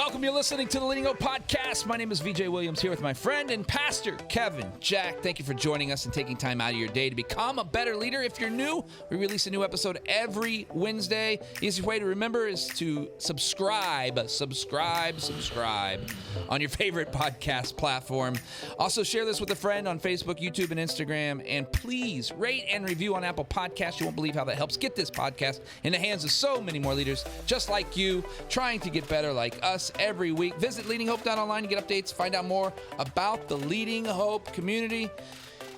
Welcome. You're listening to the Leading Hope Podcast. My name is VJ Williams here with my friend and pastor, Kevin Jack. Thank you for joining us and taking time out of your day to become a better leader. If you're new, we release a new episode every Wednesday. The easiest way to remember is to subscribe on your favorite podcast platform. Also, share this with a friend on Facebook, YouTube, and Instagram. And please rate and review on Apple Podcasts. You won't believe how that helps get this podcast in the hands of so many more leaders just like you, trying to get better like us every week. Visit leadinghope.online to get updates, find out more about the Leading Hope community.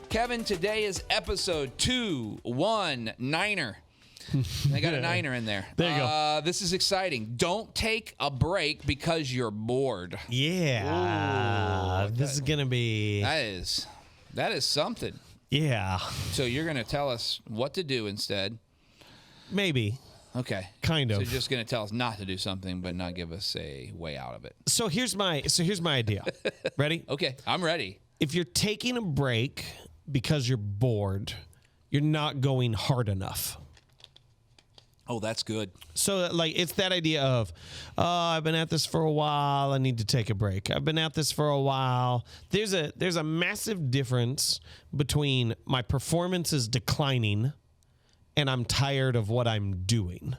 Kevin, today is episode 219er. I got a niner in there. There you go. This is exciting. Don't take a break because you're bored. Yeah. Ooh, this is going to be... That is something. Yeah. So you're going to tell us what to do instead. Maybe. Okay. Kind of. So you're just going to tell us not to do something, but not give us a way out of it. So here's my idea. Ready? Okay. I'm ready. If you're taking a break because you're bored, you're not going hard enough. Oh, that's good. So, it's that idea of, I've been at this for a while. I need to take a break. I've been at this for a while. There's a massive difference between my performance is declining and I'm tired of what I'm doing.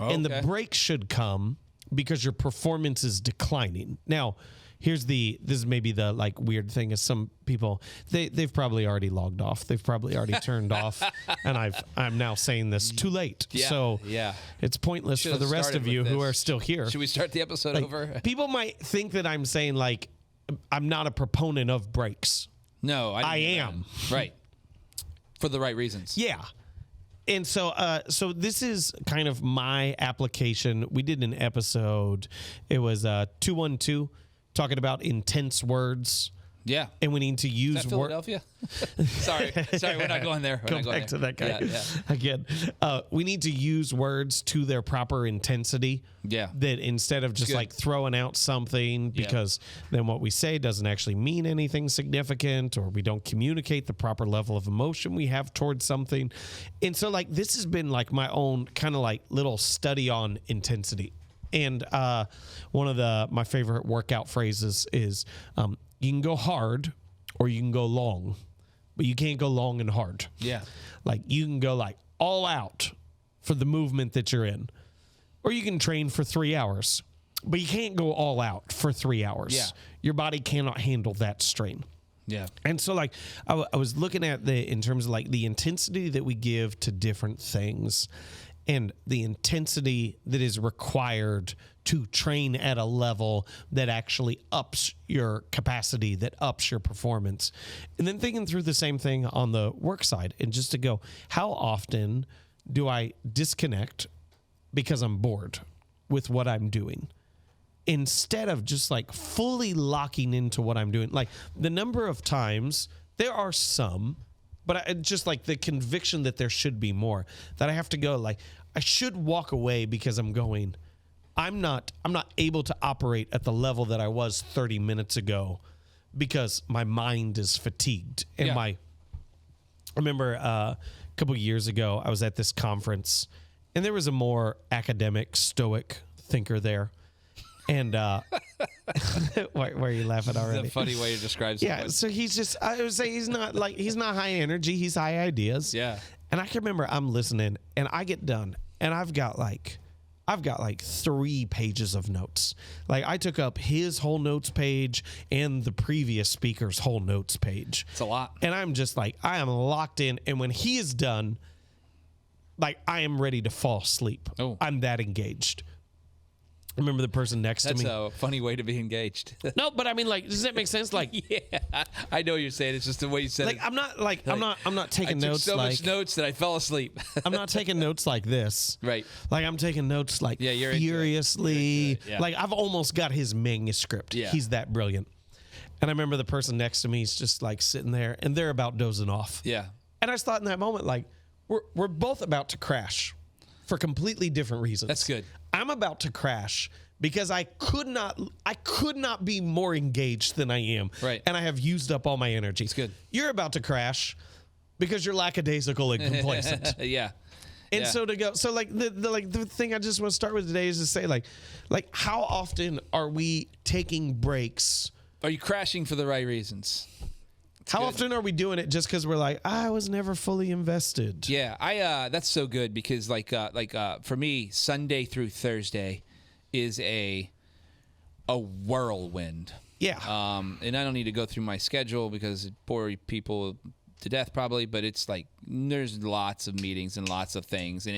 Okay. And the break should come because your performance is declining. Now, this is maybe the weird thing is some people they've probably already logged off. They've probably already turned off, and I'm now saying this too late. Yeah, so yeah. It's pointless for the rest of you who are still here. Should we start the episode over? People might think that I'm saying I'm not a proponent of breaks. No, I am. Right. For the right reasons. Yeah. And so this is kind of my application. We did an episode. It was 212. Talking about intense words. Yeah. And we need to use Is that Philadelphia? Sorry, we're not going there. Go back to that guy again. We need to use words to their proper intensity. Yeah. That instead of just throwing out something because then what we say doesn't actually mean anything significant, or we don't communicate the proper level of emotion we have towards something. And so this has been my own kind of little study on intensity. And one of my favorite workout phrases is you can go hard or you can go long, but you can't go long and hard. Yeah. You can go all out for the movement that you're in, or you can train for 3 hours, but you can't go all out for 3 hours. Yeah. Your body cannot handle that strain. Yeah. And so I was looking at in terms of the intensity that we give to different things and the intensity that is required to train at a level that actually ups your capacity, that ups your performance. And then thinking through the same thing on the work side, and just to go, how often do I disconnect because I'm bored with what I'm doing, instead of just fully locking into what I'm doing? The number of times, there are some, but I just the conviction that there should be more, that I have to go I should walk away because I'm not able to operate at the level that I was 30 minutes ago because my mind is fatigued. And I remember a couple of years ago, I was at this conference and there was a more academic, stoic thinker there. And why are you laughing already? It's a funny way to describe someone. Yeah, so I would say he's not high energy, he's high ideas. Yeah. And I can remember I'm listening and I get done and I've got 3 pages of notes. I took up his whole notes page and the previous speaker's whole notes page. It's a lot. And I'm just I am locked in, and when he is done, I am ready to fall asleep. Oh. I'm that engaged. I remember the person next to me. That's a funny way to be engaged. No, but I mean, does that make sense? Yeah, I know what you're saying. It's just the way you said it. I'm not I'm not taking I took notes so much notes that I fell asleep. I'm not taking notes like this. Right. I'm taking notes you're furiously. into it. Yeah. I've almost got his manuscript. Yeah. He's that brilliant. And I remember the person next to me is just sitting there and they're about dozing off. Yeah. And I just thought in that moment, we're both about to crash for completely different reasons. That's good. I'm about to crash because I could not be more engaged than I am. Right. And I have used up all my energy. It's good. You're about to crash because you're lackadaisical and complacent. Yeah. And so to go, so like the thing I just want to start with today is to say like how often are we taking breaks? Are you crashing for the right reasons? How often are we doing it just because we're like, I was never fully invested? Yeah, that's so good because for me, Sunday through Thursday is a whirlwind. Yeah. And I don't need to go through my schedule because it bore people to death probably, but it's like there's lots of meetings and lots of things, and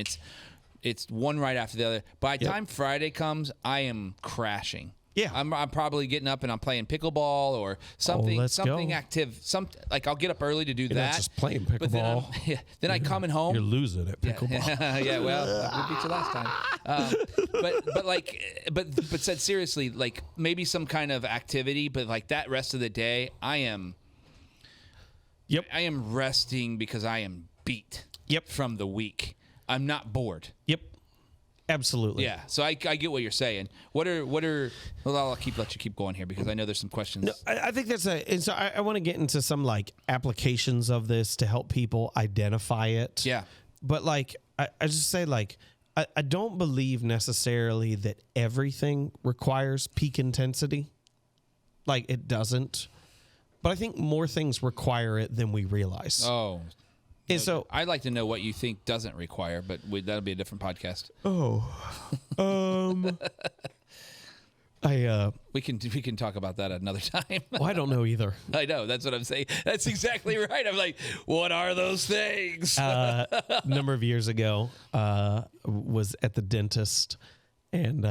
it's one right after the other. By the time Friday comes, I am crashing. Yeah. I'm probably getting up and I'm playing pickleball or something active. Like I'll get up early to do that. Not just playing pickleball. But then I coming home. You're losing at pickleball. Yeah, well, we beat you last time. But said seriously, like maybe some kind of activity, but like that rest of the day, I am resting because I am beat. From the week. I'm not bored. Absolutely. Yeah. So I get what you're saying. What are? Well, let you keep going here because I know there's some questions. No, I think that's and so I want to get into some like applications of this to help people identify it. Yeah. But like, I just say like, I don't believe necessarily that everything requires peak intensity. Like it doesn't. But I think more things require it than we realize. Oh. And so I'd like to know what you think doesn't require, but that'll be a different podcast. We can talk about that another time. I don't know either. I know, that's what I'm saying. That's exactly right. I'm like, what are those things? A number of years ago, was at the dentist and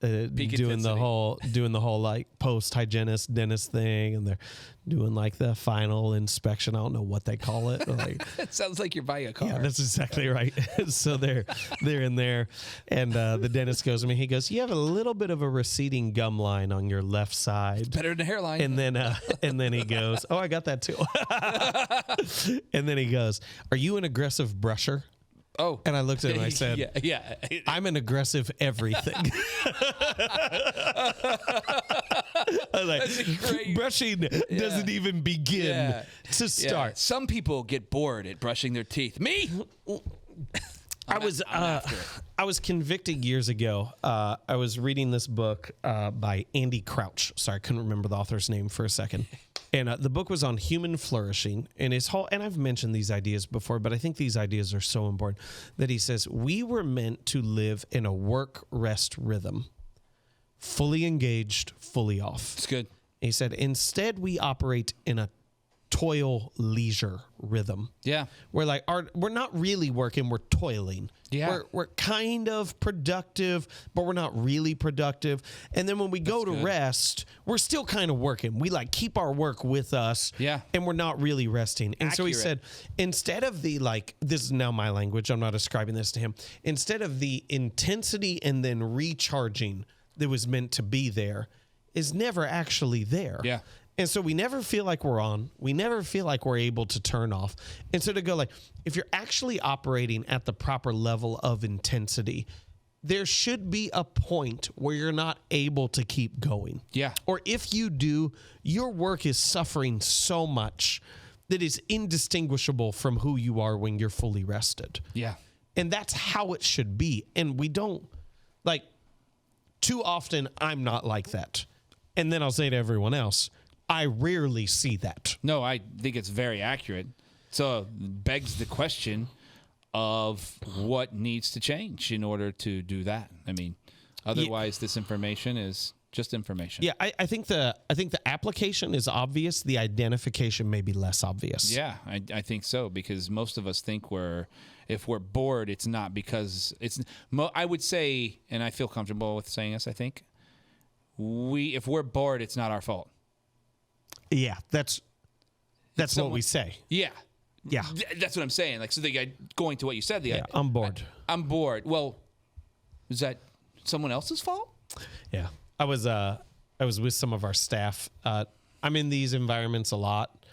doing the whole like post hygienist dentist thing, and they're doing like the final inspection. I don't know what they call it. Like, it sounds like you're buying a car. Yeah, that's exactly right. So they're in there, and the dentist goes to me. He goes, "You have a little bit of a receding gum line on your left side, better than a hairline." And then he goes, "Oh, I got that too." And then he goes, "Are you an aggressive brusher?" Oh. And I looked at him and I said, yeah. I'm an aggressive everything. Like, brushing doesn't even begin to start. Yeah. Some people get bored at brushing their teeth. Me? I was convicted years ago. I was reading this book by Andy Crouch. Sorry, I couldn't remember the author's name for a second. And the book was on human flourishing, and and I've mentioned these ideas before, but I think these ideas are so important that he says we were meant to live in a work-rest rhythm, fully engaged, fully off. It's good. He said instead we operate in a toil leisure rhythm. Yeah. We're not really working, we're toiling. Yeah. We're kind of productive, but we're not really productive. And then when we go to rest, we're still kind of working. We like keep our work with us. Yeah. And we're not really resting. And so he said, instead of the this is now my language, I'm not ascribing this to him. Instead of the intensity and then recharging that was meant to be there is never actually there. Yeah. And so we never feel like we're on. We never feel like we're able to turn off. And so to go like, if you're actually operating at the proper level of intensity, there should be a point where you're not able to keep going. Yeah. Or if you do, your work is suffering so much that is indistinguishable from who you are when you're fully rested. Yeah. And that's how it should be. And we don't, like, too often I'm not like that. And then I'll say to everyone else, I rarely see that. No, I think it's very accurate. So it begs the question of what needs to change in order to do that. I mean, otherwise this information is just information. Yeah, I think the application is obvious. The identification may be less obvious. Yeah, I think so, because most of us think if we're bored, it's not because I would say, and I feel comfortable with saying this, I think, if we're bored, it's not our fault. Yeah, that's what we say. Yeah. Yeah. That's what I'm saying. Like, so going to what you said, I'm bored. I'm bored. Well, is that someone else's fault? Yeah. I was with some of our staff. I'm in these environments a lot.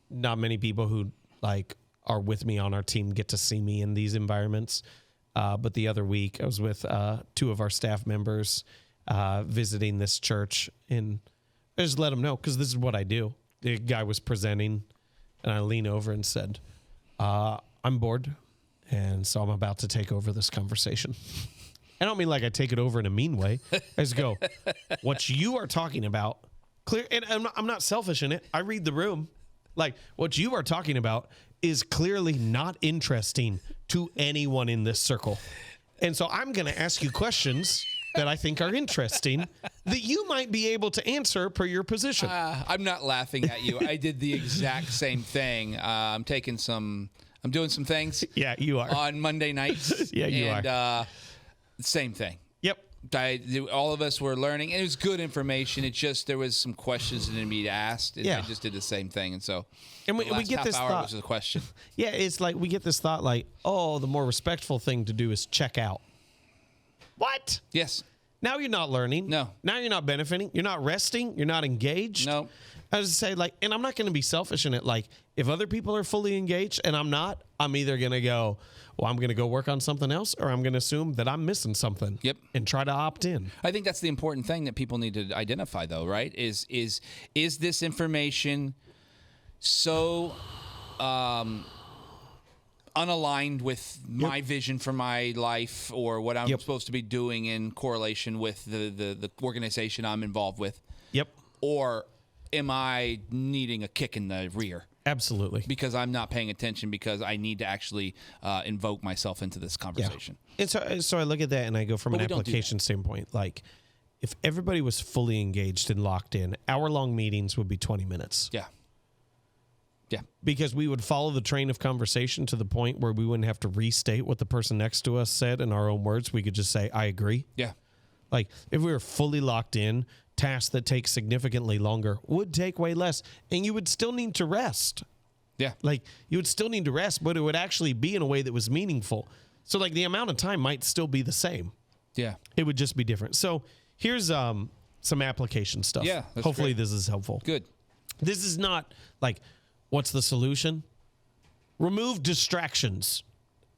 Not many people who like are with me on our team get to see me in these environments. But the other week I was with two of our staff members visiting this church, and I just let them know, because this is what I do. The guy was presenting, and I lean over and said, I'm bored, And so I'm about to take over this conversation. I don't mean like I take it over in a mean way. I just go, what you are talking about, clear, and I'm not selfish in it. I read the room. Like, what you are talking about is clearly not interesting to anyone in this circle. And so I'm going to ask you questions that I think are interesting that you might be able to answer per your position. I'm not laughing at you. I did the exact same thing. I'm doing some things. Yeah, you are. On Monday nights. Yeah, you are. Same thing. Yep. All of us were learning, and it was good information. It just, there was some questions that needed to be asked, and I just did the same thing. And so, and we get this thought. Was a question. Yeah, it's like we get this thought like, oh, the more respectful thing to do is check out. What? Yes. Now you're not learning. No. Now you're not benefiting. You're not resting. You're not engaged. No. I was to say, like, and I'm not going to be selfish in it. Like, if other people are fully engaged and I'm not, I'm either going to go, well, I'm going to go work on something else, or I'm going to assume that I'm missing something. Yep. And try to opt in. I think that's the important thing that people need to identify, though, right? Is this information so unaligned with my vision for my life, or what I'm supposed to be doing in correlation with the organization I'm involved with? Yep. Or am I needing a kick in the rear? Absolutely. Because I'm not paying attention, because I need to actually invoke myself into this conversation. Yeah. And so I look at that and I go from an application standpoint, like, if everybody was fully engaged and locked in, hour-long meetings would be 20 minutes. Yeah. Yeah. Because we would follow the train of conversation to the point where we wouldn't have to restate what the person next to us said in our own words. We could just say, I agree. Yeah. Like, if we were fully locked in, tasks that take significantly longer would take way less, and you would still need to rest. Yeah. Like, you would still need to rest, but it would actually be in a way that was meaningful. So, like, the amount of time might still be the same. Yeah. It would just be different. So, here's some application stuff. Yeah. Hopefully this is helpful. Good. This is not like, what's the solution? Remove distractions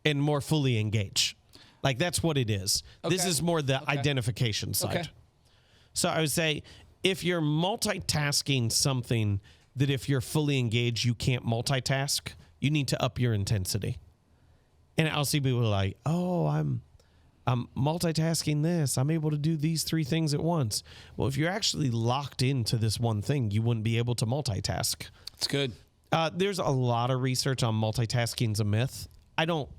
and more fully engage. Like, that's what it is. Okay. This is more the identification side. Okay. So I would say, if you're multitasking something that if you're fully engaged, you can't multitask, you need to up your intensity. And I'll see people like, oh, I'm multitasking this. I'm able to do these 3 things at once. Well, if you're actually locked into this one thing, you wouldn't be able to multitask. That's good. There's a lot of research on multitasking's a myth. I don't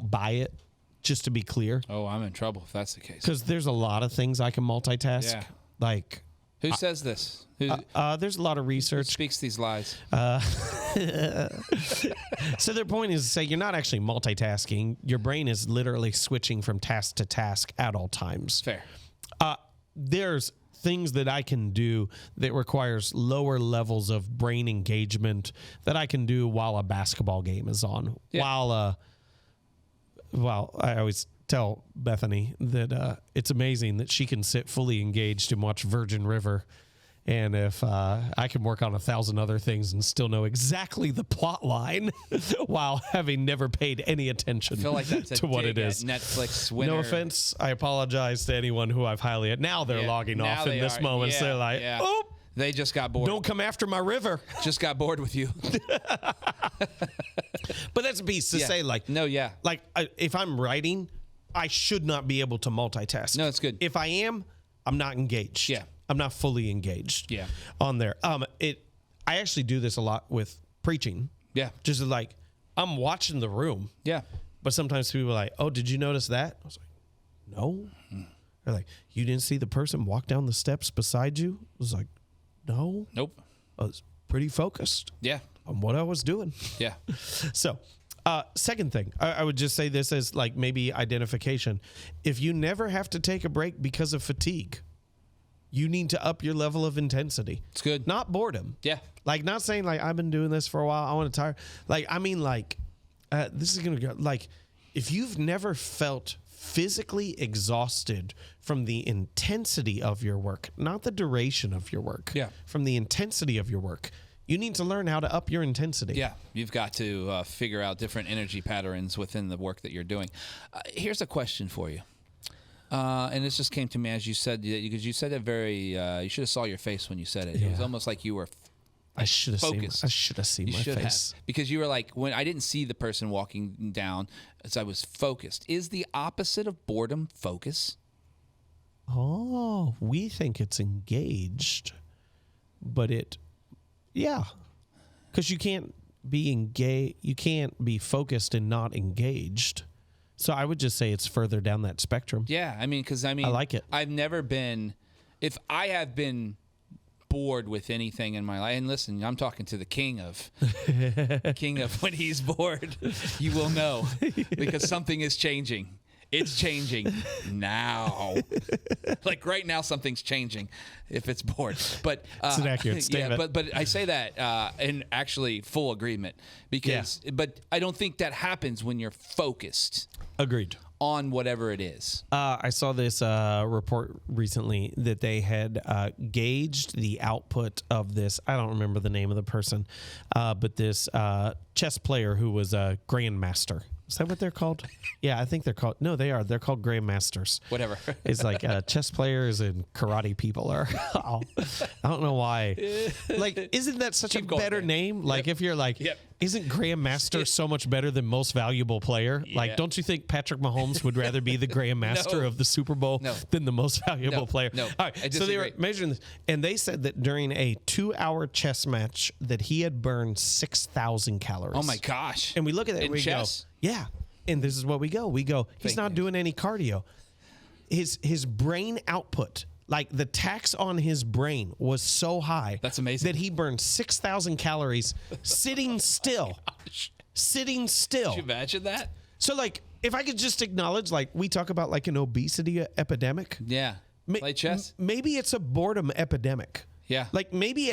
buy it, just to be clear. Oh, I'm in trouble if that's the case. Because there's a lot of things I can multitask. Yeah. Like, who says this? There's a lot of research. Who speaks these lies? So their point is to say you're not actually multitasking. Your brain is literally switching from task to task at all times. Fair. There's things that I can do that requires lower levels of brain engagement that I can do while a basketball game is on. Yeah. Well, I always tell Bethany that it's amazing that she can sit fully engaged and watch Virgin River. And if I can work on 1,000 other things and still know exactly the plot line while having never paid any attention I feel like that's to what it is. Netflix winner. No offense. I apologize to anyone who I've highly... Now they're logging off in this moment. So they're like, oh, they just got bored. Don't come after my river. Just got bored with you. But that's a piece to say, like... No, yeah. Like, if I'm writing, I should not be able to multitask. No, it's good. If I am, I'm not engaged. Yeah. I'm not fully engaged on there. I actually do this a lot with preaching. Yeah. Just like, I'm watching the room. Yeah. But sometimes people are like, oh, did you notice that? I was like, no. They're like, you didn't see the person walk down the steps beside you? I was like, no. Nope. I was pretty focused. Yeah. On what I was doing. Yeah. So, second thing, I would just say this as like maybe identification. If you never have to take a break because of fatigue, you need to up your level of intensity. It's good. Not boredom. Yeah. Like, not saying like, I've been doing this for a while, I want to tire. Like, I mean, like, this is going to go, like, if you've never felt physically exhausted from the intensity of your work, not the duration of your work, from the intensity of your work, you need to learn how to up your intensity. Yeah, you've got to figure out different energy patterns within the work that you're doing. Here's a question for you. And this just came to me as you said, because you said it very, you should have saw your face when you said it. It was almost like you were I should have seen. Focused. I should have seen You my should face. have, because you were like, when I didn't see the person walking down, as I was focused. Is the opposite of boredom focus? Oh, we think it's engaged, but because you can't be engaged. You can't be focused and not engaged. So I would just say it's further down that spectrum. Yeah, I mean, I like it. I've never been. If I have been bored with anything in my life, and listen, I'm talking to the king of when he's bored, you will know, because something is changing. It's changing now. Like right now, something's changing if it's bored. But it's an accurate statement. Yeah, but I say that in actually full agreement, because but I don't think that happens when you're focused. Agreed. On whatever it is. I saw this report recently that they had gauged the output of this. I don't remember the name of the person, but this chess player who was a grandmaster. Is that what they're called? Yeah, I think they're called. No, they are. They're called grandmasters. Whatever. It's like chess players and karate people are. I don't know why. Like, isn't that such a better name? Like, if you're like, isn't grandmaster so much better than most valuable player? Like, don't you think Patrick Mahomes would rather be the grandmaster of the Super Bowl than the most valuable player? No. All right. So they were measuring this, and they said that during a 2-hour chess match that he had burned 6,000 calories. Oh my gosh! And we look at that and we go, yeah. And this is what we go. We go, he's not doing any cardio. His brain output, like the tax on his brain was so high. That's amazing. That he burned 6,000 calories sitting still. Sitting still. Could you imagine that? So, like, if I could just acknowledge, like, we talk about, like, an obesity epidemic. Yeah. Play chess? Maybe it's a boredom epidemic. Yeah. Like, maybe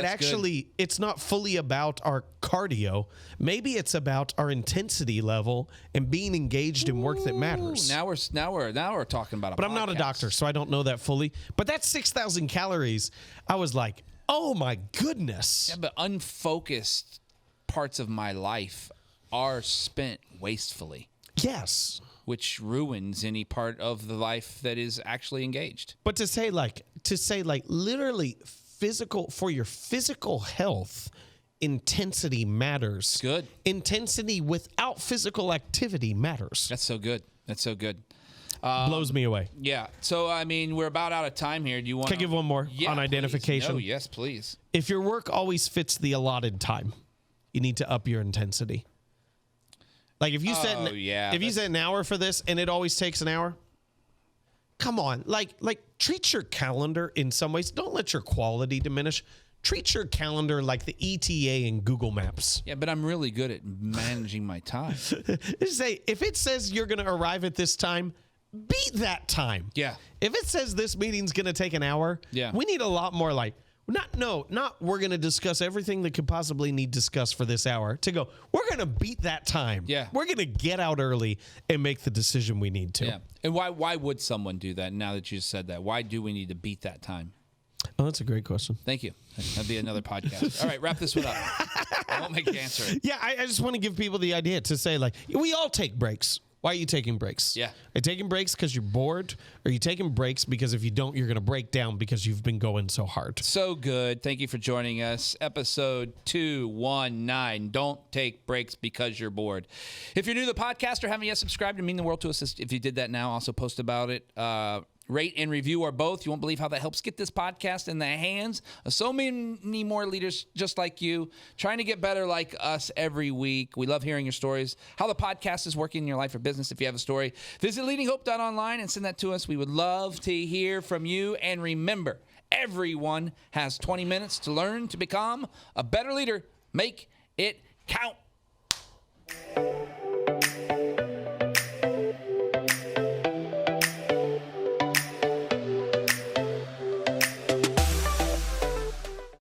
it's not fully about our cardio. Maybe it's about our intensity level and being engaged in work that matters. Now we're talking about a But I'm not a doctor, so I don't know that fully. But that's 6,000 calories. I was like, oh my goodness. Yeah, but unfocused parts of my life are spent wastefully. Yes. Which ruins any part of the life that is actually engaged. But to say literally for your physical health, intensity matters. Good. Intensity without physical activity matters. That's so good. That's so good. Blows me away. Yeah. So, I mean, we're about out of time here. Do you want Can I give one more on identification? No, yes, please. If your work always fits the allotted time, you need to up your intensity. Like if you set an hour for this and it always takes an hour, come on. Like treat your calendar in some ways. Don't let your quality diminish. Treat your calendar like the ETA in Google Maps. Yeah, but I'm really good at managing my time. Say, if it says you're going to arrive at this time, beat that time. Yeah. If it says this meeting's going to take an hour, we need a lot more like, not we're going to discuss everything that could possibly need discussed for this hour, to go, we're going to beat that time. Yeah. We're going to get out early and make the decision we need to. Yeah. And why would someone do that now that you just said that? Why do we need to beat that time? Oh, that's a great question. Thank you. That'd be another podcast. All right, wrap this one up. I won't make you answer it. Yeah, I just want to give people the idea to say, like, we all take breaks. Why are you taking breaks? Yeah. Are you taking breaks because you're bored? Or are you taking breaks because if you don't, you're going to break down because you've been going so hard? So good. Thank you for joining us. Episode 219. Don't take breaks because you're bored. If you're new to the podcast or haven't yet subscribed, it mean the world to us if you did that now. Also post about it. Rate and review or both. You won't believe how that helps get this podcast in the hands of so many more leaders just like you, trying to get better like us every week. We love hearing your stories, how the podcast is working in your life or business. If you have a story, visit leadinghope.online and send that to us. We would love to hear from you. And remember, everyone has 20 minutes to learn to become a better leader. Make it count.